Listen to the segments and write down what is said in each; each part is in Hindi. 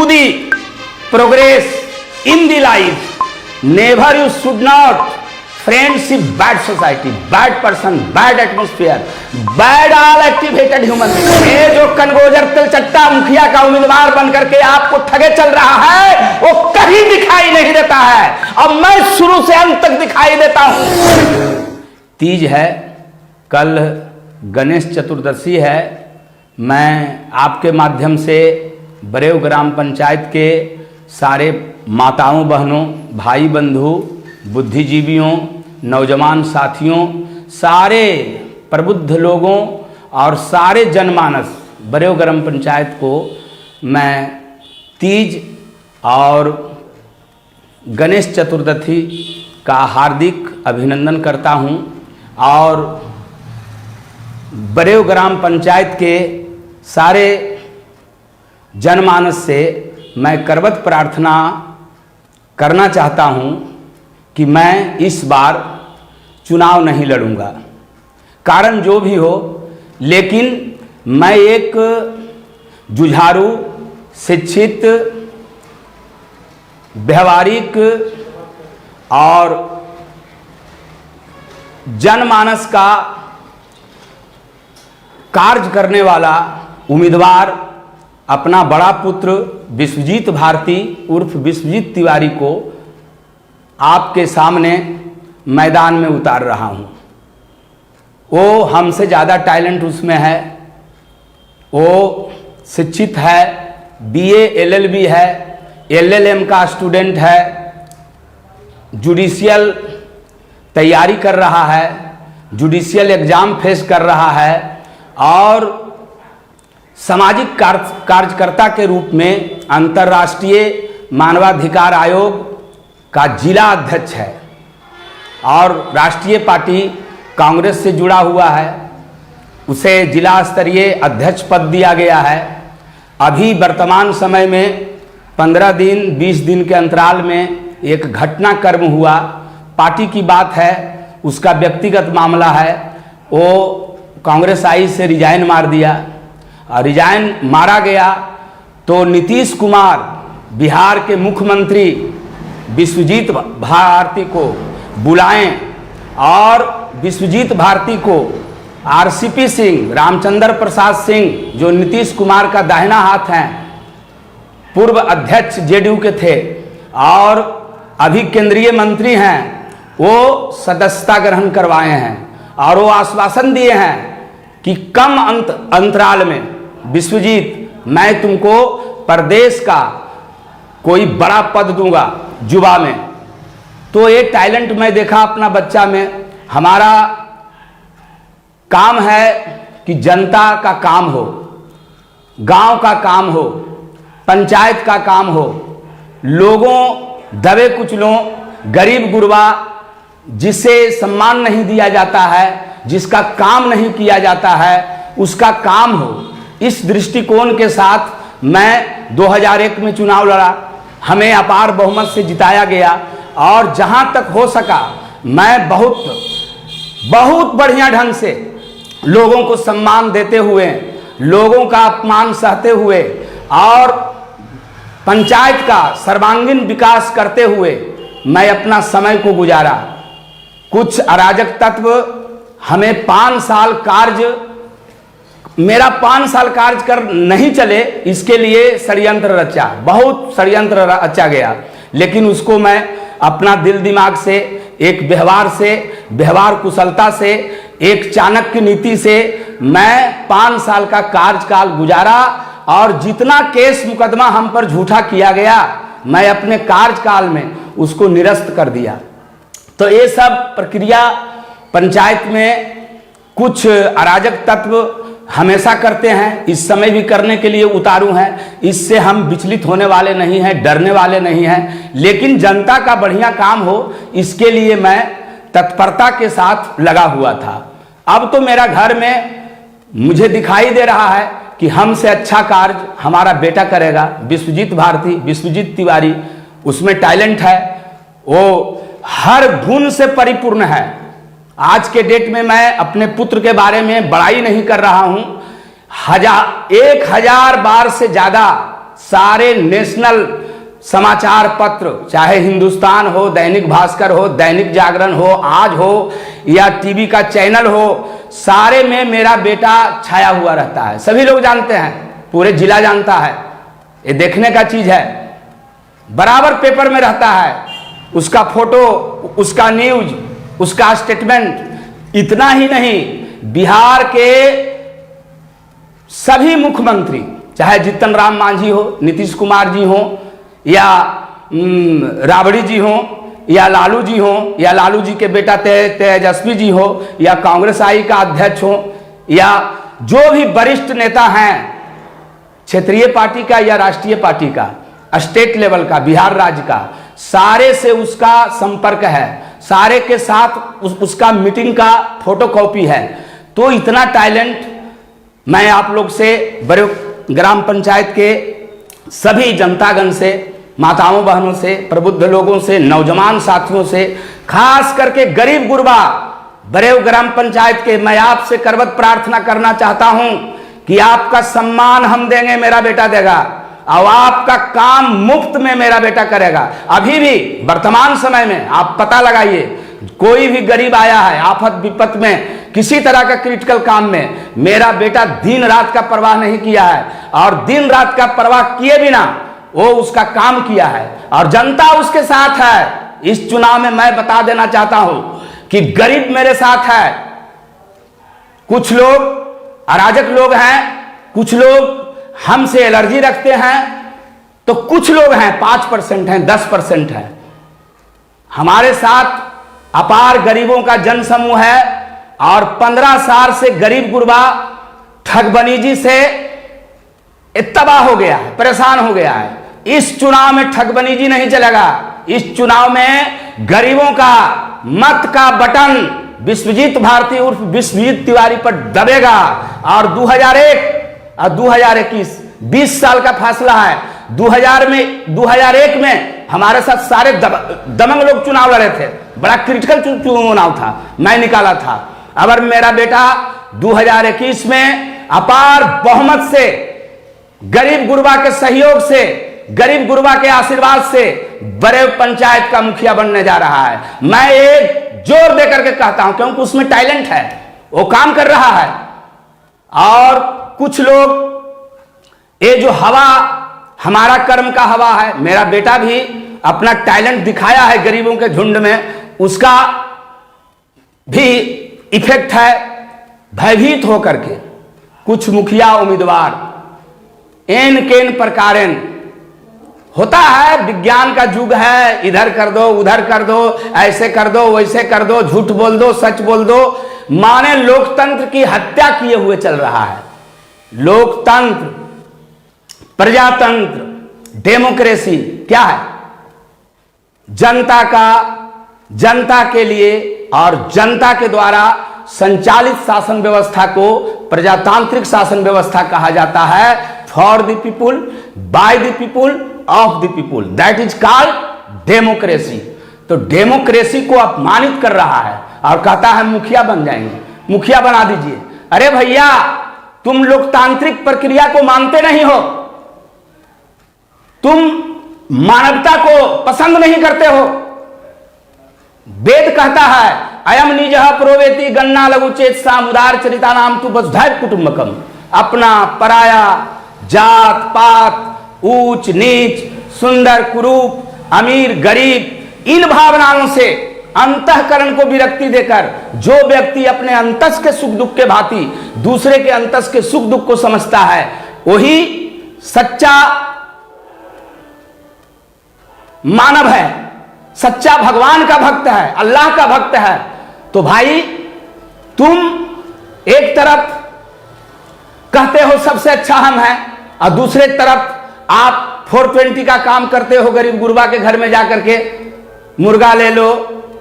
to the progress in the life. Never you should not friendship bad society, bad person, bad atmosphere, bad all activated human. ये जो कनगोजर तिलचट्टा मुखिया का उम्मीदवार बनकर के आपको ठगे चल रहा है, वो कहीं दिखाई नहीं देता है। अब मैं शुरू से अंत तक दिखाई देता हूं। तीज है, कल गणेश चतुर्दशी है। मैं आपके माध्यम से बरेव ग्राम पंचायत के सारे माताओं बहनों, भाई बंधु, बुद्धिजीवियों, नौजवान साथियों, सारे प्रबुद्ध लोगों और सारे जनमानस बरेव ग्राम पंचायत को मैं तीज और गणेश चतुर्दशी का हार्दिक अभिनंदन करता हूं और बरेव ग्राम पंचायत के सारे जनमानस से मैं करबद्ध प्रार्थना करना चाहता हूं कि मैं इस बार चुनाव नहीं लड़ूंगा, कारण जो भी हो, लेकिन मैं एक जुझारू, शिक्षित, व्यवहारिक और जनमानस का कार्य करने वाला उम्मीदवार अपना बड़ा पुत्र विश्वजीत भारती उर्फ विश्वजीत तिवारी को आपके सामने मैदान में उतार रहा हूं। वो हमसे ज़्यादा टैलेंट उसमें है, वो शिक्षित है, बीए एलएलबी है, एलएलएम का स्टूडेंट है, जुडिशियल तैयारी कर रहा है, जुडिशियल एग्जाम फेस कर रहा है और सामाजिक कार्यकर्ता के रूप में अंतर्राष्ट्रीय मानवाधिकार आयोग का जिला अध्यक्ष है और राष्ट्रीय पार्टी कांग्रेस से जुड़ा हुआ है। उसे जिला स्तरीय अध्यक्ष पद दिया गया है। अभी वर्तमान समय में 15 दिन 20 दिन के अंतराल में एक घटनाक्रम हुआ, पार्टी की बात है, उसका व्यक्तिगत मामला है। वो कांग्रेस आई से रिजाइन मार दिया और रिजाइन मारा गया तो नीतीश कुमार बिहार के मुख्यमंत्री विश्वजीत भारती को बुलाएं और विश्वजीत भारती को आरसीपी सिंह, रामचंद्र प्रसाद सिंह, जो नीतीश कुमार का दाहिना हाथ हैं, पूर्व अध्यक्ष जेडीयू के थे और अभी केंद्रीय मंत्री हैं, वो सदस्यता ग्रहण करवाए हैं और वो आश्वासन दिए हैं कि कम अंतराल में विश्वजीत मैं तुमको प्रदेश का कोई बड़ा पद दूंगा युवा में। तो ये टैलेंट मैं देखा अपना बच्चा में। हमारा काम है कि जनता का काम हो, गांव का काम हो, पंचायत का काम हो, लोगों दबे कुचलों, गरीब गुरबा जिसे सम्मान नहीं दिया जाता है, जिसका काम नहीं किया जाता है, उसका काम हो। इस दृष्टिकोण के साथ मैं 2001 में चुनाव लड़ा, हमें अपार बहुमत से जिताया गया और जहां तक हो सका मैं बहुत बढ़िया ढंग से लोगों को सम्मान देते हुए, लोगों का अपमान सहते हुए और पंचायत का सर्वांगीण विकास करते हुए मैं अपना समय को गुजारा। कुछ अराजक तत्व हमें 5 साल कार्य, मेरा 5 साल कार्य कर नहीं चले, इसके लिए षड्यंत्र रचा, बहुत षड्यंत्र रचा गया, लेकिन उसको मैं अपना दिल दिमाग से, एक व्यवहार कुशलता से, एक चाणक्य नीति से मैं 5 साल का कार्यकाल गुजारा और जितना केस मुकदमा हम पर झूठा किया गया मैं अपने कार्यकाल में उसको निरस्त कर दिया। तो ये सब प्रक्रिया पंचायत में कुछ अराजक तत्व हमेशा करते हैं, इस समय भी करने के लिए उतारू हैं। इससे हम विचलित होने वाले नहीं हैं, डरने वाले नहीं हैं, लेकिन जनता का बढ़िया काम हो इसके लिए मैं तत्परता के साथ लगा हुआ था। अब तो मेरा घर में मुझे दिखाई दे रहा है कि हमसे अच्छा कार्य हमारा बेटा करेगा, विश्वजीत भारती, विश्वजीत तिवारी, उसमें टैलेंट है, वो हर गुण से परिपूर्ण है। आज के डेट में मैं अपने पुत्र के बारे में बड़ाई नहीं कर रहा हूं, 1000 बार से ज्यादा सारे नेशनल समाचार पत्र, चाहे हिंदुस्तान हो, दैनिक भास्कर हो, दैनिक जागरण हो, आज हो या टीवी का चैनल हो, सारे में मेरा बेटा छाया हुआ रहता है। सभी लोग जानते हैं, पूरे जिला जानता है, ये देखने का चीज है। बराबर पेपर में रहता है, उसका फोटो, उसका न्यूज, उसका स्टेटमेंट। इतना ही नहीं, बिहार के सभी मुख्यमंत्री, चाहे जीतन राम मांझी हो, नीतीश कुमार जी हो, या राबड़ी जी हो, या लालू जी हो, या लालू जी के बेटा तेजस्वी जी हो, या कांग्रेस आई का अध्यक्ष हो, या जो भी वरिष्ठ नेता हैं क्षेत्रीय पार्टी का या राष्ट्रीय पार्टी का, स्टेट लेवल का, बिहार राज्य का, सारे से उसका संपर्क है, सारे के साथ उसका मीटिंग का फोटोकॉपी है। तो इतना टैलेंट मैं आप लोग से, बड़े ग्राम पंचायत के सभी जनतागण से, माताओं बहनों से, प्रबुद्ध लोगों से, नौजवान साथियों से, खास करके गरीब गुरबा बरेव ग्राम पंचायत के, मैं आपसे करवत प्रार्थना करना चाहता हूं कि आपका सम्मान हम देंगे, मेरा बेटा देगा, और आपका काम मुफ्त में मेरा बेटा करेगा। अभी भी वर्तमान समय में आप पता लगाइए, कोई भी गरीब आया है आफत विपत में, किसी तरह का क्रिटिकल काम में, मेरा बेटा दिन रात का परवाह नहीं किया है, और दिन रात का परवाह किए बिना वो उसका काम किया है, और जनता उसके साथ है। इस चुनाव में मैं बता देना चाहता हूं कि गरीब मेरे साथ है। कुछ लोग अराजक लोग हैं, कुछ लोग हमसे एलर्जी रखते हैं, तो कुछ लोग हैं 5% हैं, 10% हैं। हमारे साथ अपार गरीबों का जन समूह है, और 15 साल से गरीब गुरबा ठगबनीजी से तबाह हो गया है, परेशान हो गया है। इस चुनाव में ठगबनीजी नहीं चलेगा। इस चुनाव में गरीबों का मत का बटन विश्वजीत भारती उर्फ विश्वजीत तिवारी पर दबेगा। और 2001 और 2021 20 साल का फासला है। 2001 में हमारे साथ सारे दमंग लोग चुनाव लड़े थे, बड़ा क्रिटिकल चुनाव था, मैं निकाला था। अगर मेरा बेटा 2021 में अपार बहुमत से, गरीब गुरबा के सहयोग से, गरीब गुरबा के आशीर्वाद से बरेव पंचायत का मुखिया बनने जा रहा है। मैं एक जोर देकर के कहता हूं, क्योंकि उसमें टैलेंट है, वो काम कर रहा है। और कुछ लोग ये जो हवा हमारा कर्म का हवा है, मेरा बेटा भी अपना टैलेंट दिखाया है गरीबों के झुंड में, उसका भी इफेक्ट है। भयभीत होकर के कुछ मुखिया उम्मीदवार एन केन प्रकारेण, होता है विज्ञान का युग है, इधर कर दो उधर कर दो, ऐसे कर दो वैसे कर दो, झूठ बोल दो सच बोल दो, माने लोकतंत्र की हत्या किए हुए चल रहा है। लोकतंत्र, प्रजातंत्र, डेमोक्रेसी क्या है? जनता का, जनता के लिए और जनता के द्वारा संचालित शासन व्यवस्था को प्रजातांत्रिक शासन व्यवस्था कहा जाता है। For the people, by the people, of the people, that is called democracy. तो डेमोक्रेसी को अपमानित कर रहा है और कहता है मुखिया बन जाएंगे, मुखिया बना दीजिए। अरे भैया, तुम लोकतांत्रिक प्रक्रिया को मानते नहीं हो, तुम मानवता को पसंद नहीं करते हो। वेद कहता है अयम निजः प्रोवेति गन्ना लघु चेत सामुदार चरिता नाम तु वसुधैव कुटुंबकम। अपना पराया, जात पात, ऊंच नीच, सुंदर कुरूप, अमीर गरीब, इन भावनाओं से अंतःकरण को विरक्ति देकर जो व्यक्ति अपने अंतस के सुख दुख के भांति दूसरे के अंतस के सुख दुख को समझता है, वही सच्चा मानव है, सच्चा भगवान का भक्त है, अल्लाह का भक्त है। तो भाई, तुम एक तरफ कहते हो सबसे अच्छा हम हैं, और दूसरे तरफ आप 420 का काम करते हो गरीब गुरबा के घर में जाकर के। मुर्गा ले लो,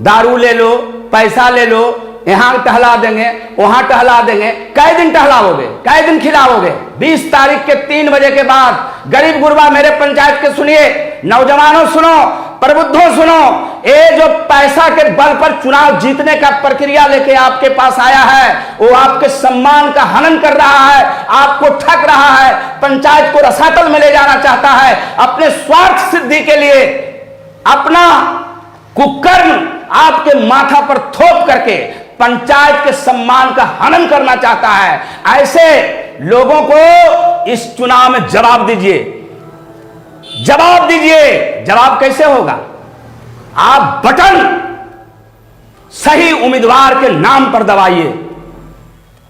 दारू ले लो, पैसा ले लो, यहां टहला देंगे वहां टहला देंगे। कै दिन टहलाओगे, कै दिन खिलाओगे? 20 तारीख के 3 बजे के बाद गरीब गुरबा मेरे पंचायत के सुनिए, नौजवानों सुनो, प्रबुद्धों सुनो, ये जो पैसा के बल पर चुनाव जीतने का प्रक्रिया लेके आपके पास आया है, वो आपके सम्मान का हनन कर रहा है, आपको ठग रहा है, पंचायत को रसातल में ले जाना चाहता है, अपने स्वार्थ सिद्धि के लिए अपना कुकर्म आपके माथा पर थोप करके पंचायत के सम्मान का हनन करना चाहता है। ऐसे लोगों को इस चुनाव में जवाब दीजिए, जवाब दीजिए। जवाब कैसे होगा? आप बटन सही उम्मीदवार के नाम पर दबाइए।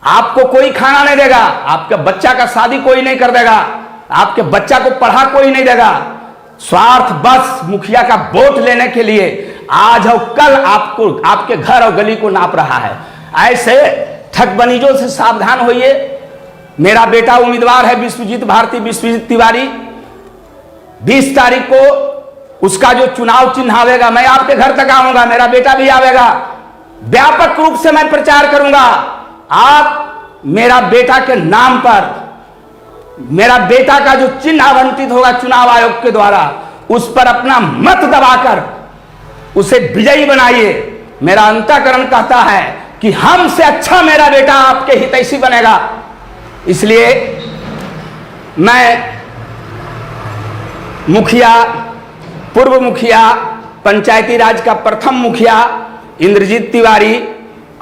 आपको कोई खाना नहीं देगा, आपके बच्चा का शादी कोई नहीं कर देगा, आपके बच्चा को पढ़ा कोई नहीं देगा। स्वार्थ बस मुखिया का वोट लेने के लिए आज और कल आपको आपके घर और गली को नाप रहा है। ऐसे ठगबनीजों से सावधान होइए। मेरा बेटा उम्मीदवार है विश्वजीत भारती, विश्वजीत तिवारी। 20 तारीख को उसका जो चुनाव चिन्ह आवेगा, मैं आपके घर तक आऊंगा, मेरा बेटा भी आवेगा, व्यापक रूप से मैं प्रचार करूंगा। आप मेरा बेटा के नाम पर, मेरा बेटा का जो चिन्ह आवंटित होगा चुनाव आयोग के द्वारा, उस पर अपना मत दबाकर उसे विजयी बनाइए। मेरा अंतःकरण कहता है कि हमसे अच्छा मेरा बेटा आपके हितैषी बनेगा। इसलिए मैं मुखिया, पूर्व मुखिया, पंचायती राज का प्रथम मुखिया इंद्रजीत तिवारी,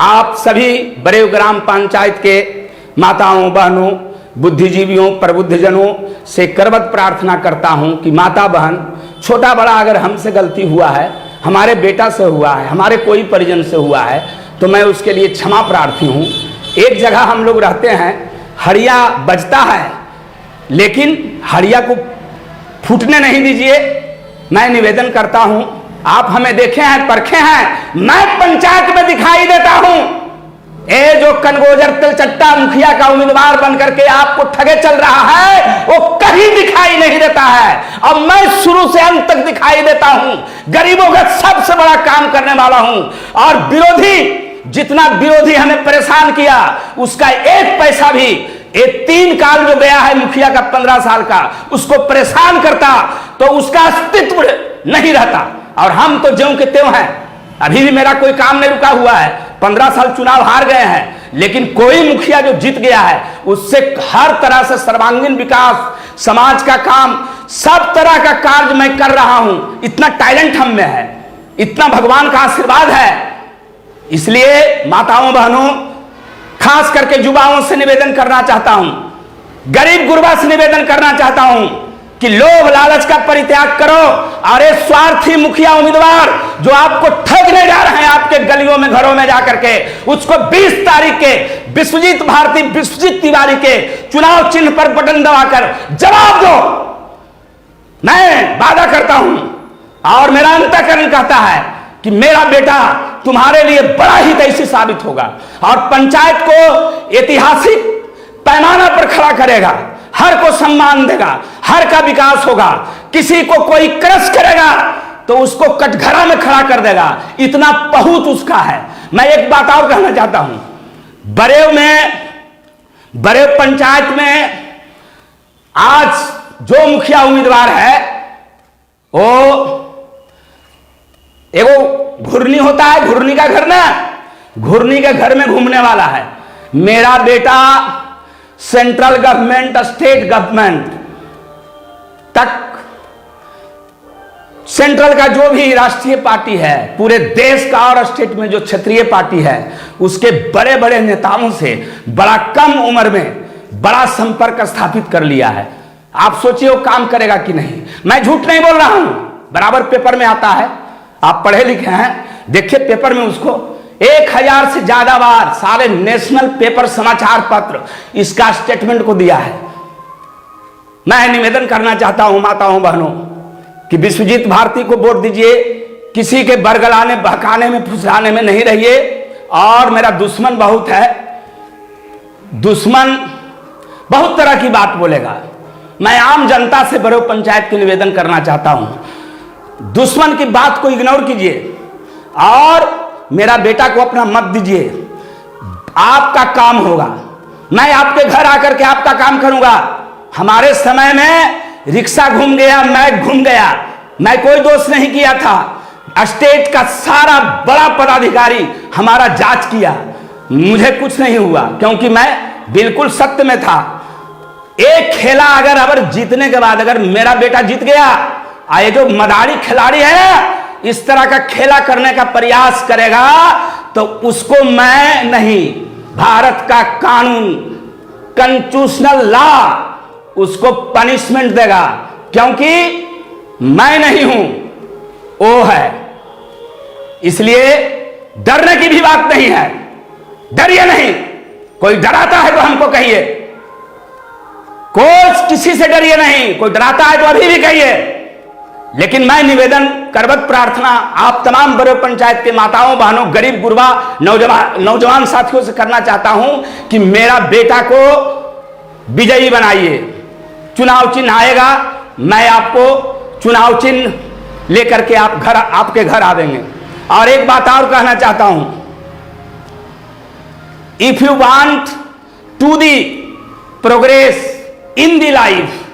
आप सभी बरेव ग्राम पंचायत के माताओं, बहनों, बुद्धिजीवियों, प्रबुद्धजनों से करबद्ध प्रार्थना करता हूं कि माता बहन, छोटा बड़ा अगर हमसे गलती हुआ है, हमारे बेटा से हुआ है, हमारे कोई परिजन से हुआ है, तो मैं उसके लिए क्षमा प्रार्थी हूं। एक जगह हम लोग रहते हैं, हड़िया बजता है, लेकिन हड़िया को फूटने नहीं दीजिए। मैं निवेदन करता हूं, आप हमें देखे हैं, परखे हैं, मैं पंचायत में दिखाई देता हूं। ये जो कनगोजर तिलचट्टा मुखिया का उम्मीदवार बनकर के आपको ठगे चल रहा है, वो कहीं दिखाई नहीं देता है। अब मैं शुरू से अंत तक दिखाई देता हूं, गरीबों का सबसे बड़ा काम करने वाला हूं। और विरोधी, जितना विरोधी हमें परेशान किया, उसका एक पैसा भी, ये 3 काल जो गया है मुखिया का 15 साल का, उसको परेशान करता तो उसका अस्तित्व नहीं रहता। और हम तो ज्यों के त्यों हैं, अभी भी मेरा कोई काम नहीं रुका हुआ है। 15 साल चुनाव हार गए हैं, लेकिन कोई मुखिया जो जीत गया है, उससे हर तरह से सर्वांगीण विकास, समाज का काम, सब तरह का कार्य मैं कर रहा हूं। इतना टैलेंट हम में है, इतना भगवान का आशीर्वाद है। इसलिए माताओं, बहनों, खास करके युवाओं से निवेदन करना चाहता हूं, गरीब गुरबा से निवेदन करना चाहता हूं कि लोभ लालच का परित्याग करो। और ये स्वार्थी मुखिया उम्मीदवार जो आपको ठगने जा रहे हैं आपके गलियों में, घरों में जाकर के, उसको 20 तारीख के विश्वजीत भारती, विश्वजीत तिवारी के चुनाव चिन्ह पर बटन दबाकर जवाब दो। मैं वादा करता हूं और मेरा अंतःकरण कहता है कि मेरा बेटा तुम्हारे लिए बड़ा ही हितैषी साबित होगा और पंचायत को ऐतिहासिक पैमाना पर खड़ा करेगा, हर को सम्मान देगा, हर का विकास होगा। किसी को कोई क्रश करेगा तो उसको कटघरा में खड़ा कर देगा, इतना पहुंच उसका है। मैं एक बात और कहना चाहता हूं, बरेव पंचायत में आज जो मुखिया उम्मीदवार है, वो एगो घुर्नी होता है, घुर्नी का घर ना, घुर्नी के घर में घूमने वाला है। मेरा बेटा सेंट्रल गवर्नमेंट, स्टेट गवर्नमेंट तक, सेंट्रल का जो भी राष्ट्रीय पार्टी है, पूरे देश का और स्टेट में जो क्षेत्रीय पार्टी है, उसके बड़े बड़े नेताओं से बड़ा कम उम्र में बड़ा संपर्क स्थापित कर लिया है। आप सोचिए वो काम करेगा कि नहीं। मैं झूठ नहीं बोल रहा हूं, बराबर पेपर में आता है, आप पढ़े लिखे हैं, देखिए पेपर में उसको 1000 से ज्यादा बार सारे नेशनल पेपर, समाचार पत्र इसका स्टेटमेंट को दिया है। मैं निवेदन करना चाहता हूं माताओं, बहनों, कि विश्वजीत भारती को वोट दीजिए। किसी के बरगलाने, बहकाने में, फुसलाने में नहीं रहिए। और मेरा दुश्मन बहुत है, दुश्मन बहुत तरह की बात बोलेगा। मैं आम जनता से बरेव पंचायत की निवेदन करना चाहता हूं, दुश्मन की बात को इग्नोर कीजिए और मेरा बेटा को अपना मत दीजिए। आपका काम होगा, मैं आपके घर आकर के आपका काम करूंगा। हमारे समय में रिक्शा घूम गया, मैक घूम गया, मैं कोई दोष नहीं किया था। स्टेट का सारा बड़ा पदाधिकारी हमारा जांच किया, मुझे कुछ नहीं हुआ क्योंकि मैं बिल्कुल सत्य में था। एक खेला अगर जीतने के बाद अगर मेरा बेटा जीत गया, ये जो मदारी खिलाड़ी है इस तरह का खेला करने का प्रयास करेगा तो उसको मैं नहीं, भारत का कानून कॉन्स्टिट्यूशनल लॉ उसको पनिशमेंट देगा, क्योंकि मैं नहीं हूं, वो है। इसलिए डरने की भी बात नहीं है, डरिए नहीं। कोई डराता है तो हमको कहिए, कोई किसी से डरिए नहीं। कोई डराता है तो अभी भी कहिए। लेकिन मैं निवेदन करवत प्रार्थना आप तमाम बड़े पंचायत के माताओं बहनों गरीब गुरबा नौजवान साथियों से करना चाहता हूं कि मेरा बेटा को विजयी बनाइए। चुनाव चिन्ह आएगा, मैं आपको चुनाव चिन्ह लेकर के आपके घर आवेंगे। और एक बात और कहना चाहता हूं, if you want to the progress in the life,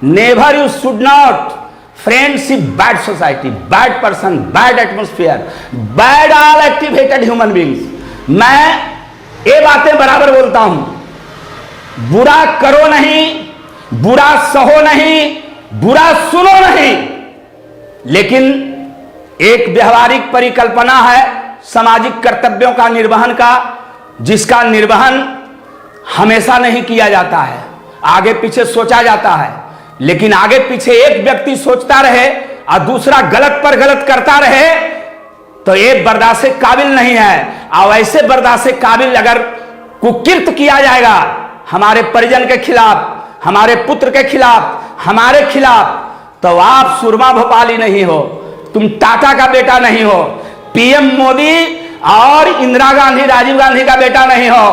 never you should not friendship bad society, bad person, bad atmosphere, bad all activated human beings. मैं ये बातें बराबर बोलता हूं, बुरा करो नहीं, बुरा सहो नहीं, बुरा सुनो नहीं। लेकिन एक व्यवहारिक परिकल्पना है सामाजिक कर्तव्यों का निर्वहन का, जिसका निर्वहन हमेशा नहीं किया जाता है, आगे पीछे सोचा जाता है। लेकिन आगे पीछे एक व्यक्ति सोचता रहे और दूसरा गलत पर गलत करता रहे तो ये बर्दाश्त काबिल नहीं है। और ऐसे बर्दाश्त काबिल अगर कुकृत्य किया जाएगा हमारे परिजन के खिलाफ, हमारे पुत्र के खिलाफ, हमारे खिलाफ, तो आप सुरमा भोपाली नहीं हो, तुम टाटा का बेटा नहीं हो, पीएम मोदी और इंदिरा गांधी राजीव गांधी का बेटा नहीं हो।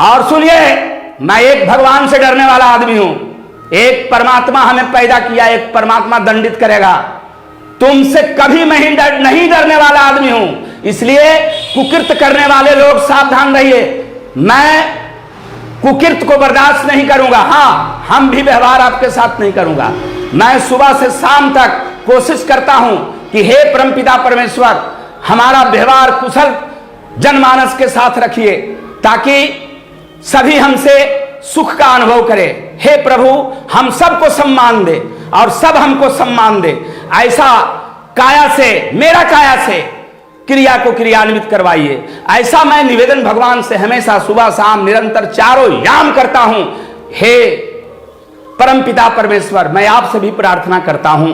और सुनिए, मैं एक भगवान से डरने वाला आदमी हूं। एक परमात्मा हमें पैदा किया, एक परमात्मा दंडित करेगा। तुमसे कभी मैं नहीं डरने वाला आदमी हूं। इसलिए कुकृत्य करने वाले लोग सावधान रहिए। मैं कुकृत्य को बर्दाश्त नहीं करूंगा। हाँ, हम भी व्यवहार आपके साथ नहीं करूंगा। मैं सुबह से शाम तक कोशिश करता हूं कि हे परमपिता परमेश्वर, हमारा व्यवहार कुशल जनमानस के साथ रखिए ताकि सभी हमसे सुख का अनुभव करें। हे प्रभु, हम सबको सम्मान दे और सब हमको सम्मान दे। ऐसा काया से, मेरा काया से क्रिया को क्रियान्वित करवाइए। ऐसा मैं निवेदन भगवान से हमेशा सुबह शाम निरंतर चारों याम करता हूं। हे परमपिता परमेश्वर, मैं आपसे भी प्रार्थना करता हूं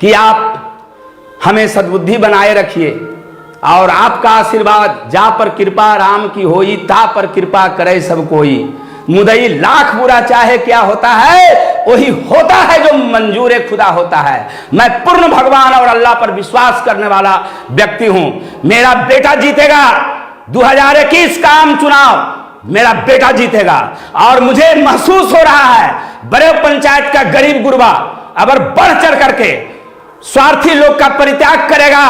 कि आप हमें सद्बुद्धि बनाए रखिए और आपका आशीर्वाद जा पर कृपा राम की होई, ता पर कृपा करे सब कोई। मुदई लाख बुरा चाहे क्या होता है, वही होता है जो मंजूर खुदा होता है। मैं पूर्ण भगवान और अल्लाह पर विश्वास करने वाला व्यक्ति हूं। मेरा बेटा जीतेगा। 2021 का आम चुनाव मेरा बेटा जीतेगा और मुझे महसूस हो रहा है बड़े पंचायत का गरीब गुरबा अगर बढ़ चढ़ करके स्वार्थी लोग का परित्याग करेगा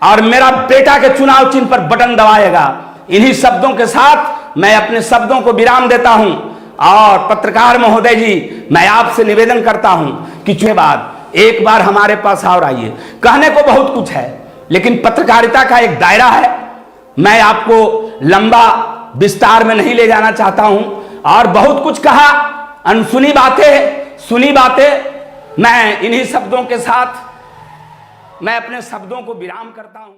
और मेरा बेटा के चुनाव चिन्ह पर बटन दबाएगा। इन्हीं शब्दों के साथ मैं अपने शब्दों को विराम देता हूं और पत्रकार महोदय जी, मैं आपसे निवेदन करता हूं कि चुनाव बाद एक बार हमारे पास और आइए। कहने को बहुत कुछ है लेकिन पत्रकारिता का एक दायरा है, मैं आपको लंबा विस्तार में नहीं ले जाना चाहता हूं। और बहुत कुछ कहा, अनसुनी बातें, सुनी बातें। मैं इन्हीं शब्दों के साथ मैं अपने शब्दों को विराम करता हूं।